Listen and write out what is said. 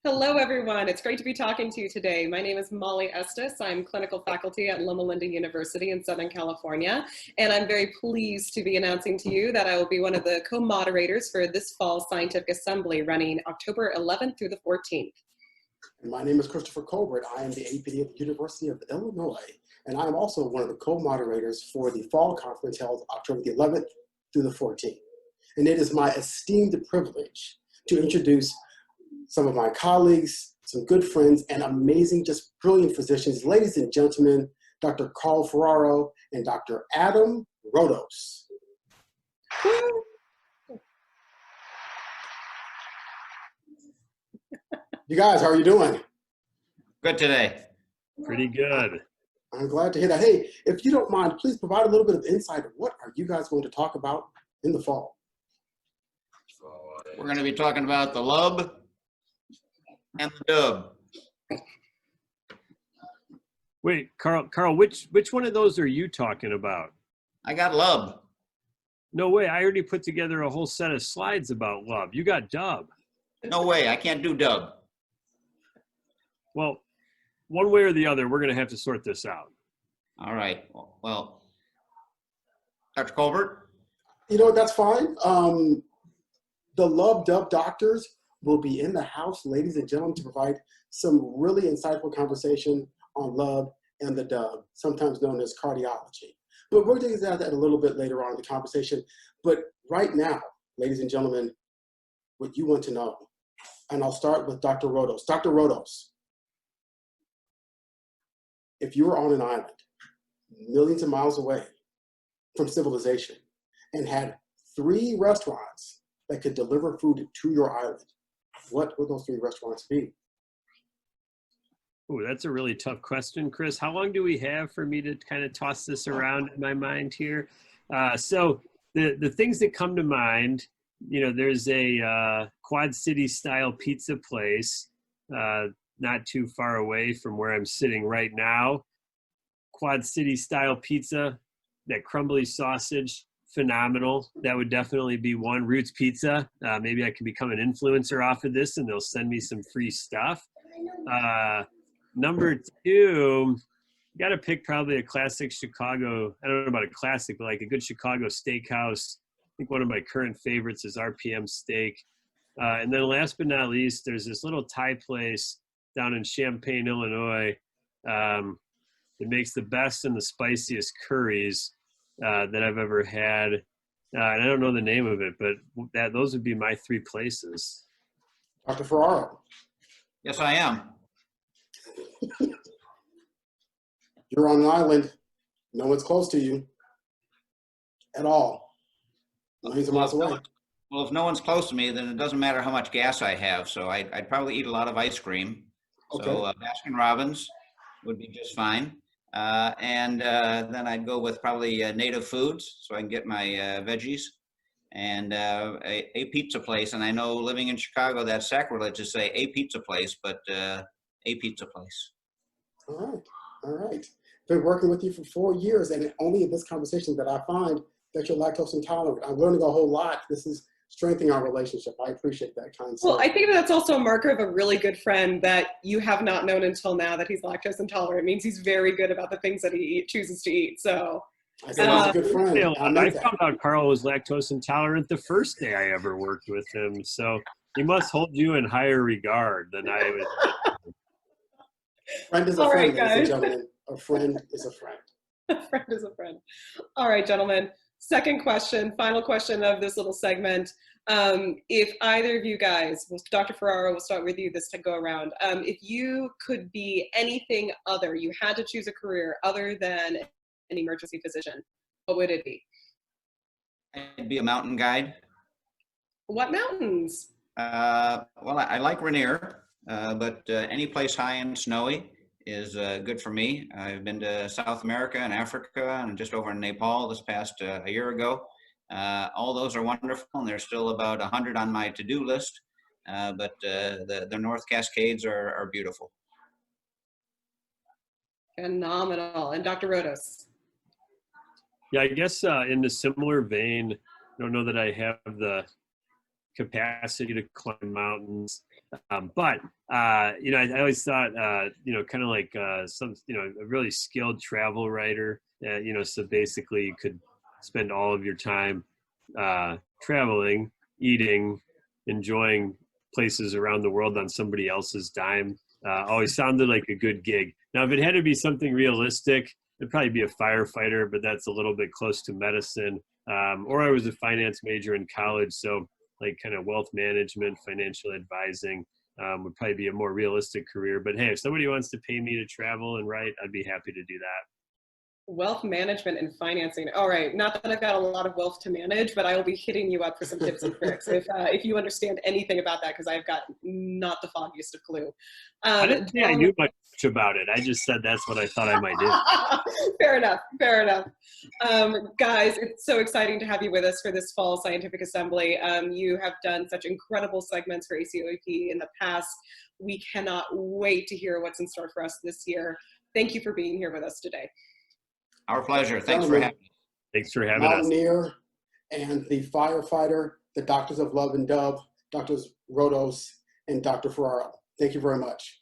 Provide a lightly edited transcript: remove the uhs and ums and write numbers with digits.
Hello, everyone. It's great to be talking to you today. My name is Molly Estes. I'm clinical faculty at Loma Linda University in Southern California, and I'm very pleased to be announcing to you that I will be one of the co-moderators for this fall's Scientific Assembly running October 11th through the 14th. My name is Christopher Colbert. I am the APD at the University of Illinois, and I am also one of the co-moderators for the fall conference held October the 11th through the 14th. And it is my esteemed privilege to introduce some of my colleagues, some good friends, and amazing, just brilliant physicians. Ladies and gentlemen, Dr. Carl Ferraro and Dr. Adam Rodos. You guys, how are you doing? Good today. Pretty good. I'm glad to hear that. Hey, if you don't mind, please provide a little bit of insight of what are you guys going to talk about in the fall? We're going to be talking about the lub and the dub. Wait, Carl, which one of those are you talking about? I got lub. No way, I already put together a whole set of slides about love. You got dub. No way, I can't do dub. Well, one way or the other, we're going to have to sort this out. All right. Well, Dr. Colbert? You know, that's fine. The Lub Dub doctors will be in the house, ladies and gentlemen, to provide some really insightful conversation on love and the dub, sometimes known as cardiology. But we'll dig into that a little bit later on in the conversation. But right now, ladies and gentlemen, what you want to know, and I'll start with Dr. Rodos. Dr. Rodos, if you were on an island millions of miles away from civilization and had 3 restaurants that could deliver food to your island, what would those 3 restaurants be? Oh, that's a really tough question, Chris. How long do we have for me to kind of toss this around in my mind here? So the things that come to mind, you know, there's a Quad City style pizza place not too far away from where I'm sitting right now. Quad City style pizza, that crumbly sausage, phenomenal. That would definitely be one. Roots Pizza. Maybe I can become an influencer off of this and they'll send me some free stuff. Number 2, you got to pick probably a classic Chicago. I don't know about a classic, but like a good Chicago steakhouse. I think one of my current favorites is RPM Steak. And then last but not least, there's this little Thai place down in Champaign, Illinois. It makes the best and the spiciest curries that I've ever had. And I don't know the name of it, but those would be my 3 places. Dr. Ferraro. Yes, I am. You're on an island. No one's close to you at all. Millions of miles away. Well, if no one's close to me, then it doesn't matter how much gas I have. So I'd probably eat a lot of ice cream. Okay. So Baskin Robbins would be just fine. And then I'd go with probably native foods so I can get my veggies. And a pizza place. And I know living in Chicago, that's sacrilege to say a pizza place, but a pizza place. All right. Been working with you for 4 years, and only in this conversation that I find that you're lactose intolerant. I'm learning a whole lot. This is strengthening our relationship. I appreciate that kind of stuff. Well, I think that's also a marker of a really good friend that you have not known until now that he's lactose intolerant. It means he's very good about the things that he chooses to eat. So I said he's a good friend. I found out Carl was lactose intolerant the first day I ever worked with him. So he must hold you in higher regard than I would. Friend is a friend, ladies and gentlemen. A friend is a friend. A friend is a friend. All right, gentlemen. Second question, final question of this little segment. If either of you guys, Dr. Ferraro, we'll start with you this to go around. If you could be anything other, you had to choose a career other than an emergency physician, what would it be? I'd be a mountain guide. What mountains? Well, I like Rainier, but any place high and snowy is good for me. I've been to South America and Africa and just over in Nepal this past a year ago. All those are wonderful, and there's still about 100 on my to-do list, but the North Cascades are beautiful. Phenomenal. And Dr. Rodos? Yeah, I guess in a similar vein, I don't know that I have the capacity to climb mountains. But you know, I always thought, you know, kind of like some, you know, a really skilled travel writer, you know, so basically you could spend all of your time traveling, eating, enjoying places around the world on somebody else's dime. Always sounded like a good gig. Now, if it had to be something realistic, it'd probably be a firefighter, but that's a little bit close to medicine. Or I was a finance major in college, so like kind of wealth management, financial advising would probably be a more realistic career. But hey, if somebody wants to pay me to travel and write, I'd be happy to do that. Wealth management and financing. All right, not that I've got a lot of wealth to manage, but I will be hitting you up for some tips and tricks if you understand anything about that, because I've got not the foggiest of clue. I didn't say I knew much about it. I just said that's what I thought I might do. Fair enough, fair enough. Guys, it's so exciting to have you with us for this fall scientific assembly. You have done such incredible segments for ACOEP in the past. We cannot wait to hear what's in store for us this year. Thank you for being here with us today. Our pleasure. Thanks for having us. Thanks for having us. Mountaineer and the firefighter, the doctors of Love and Dove, Doctors Rodos and Dr. Ferraro. Thank you very much.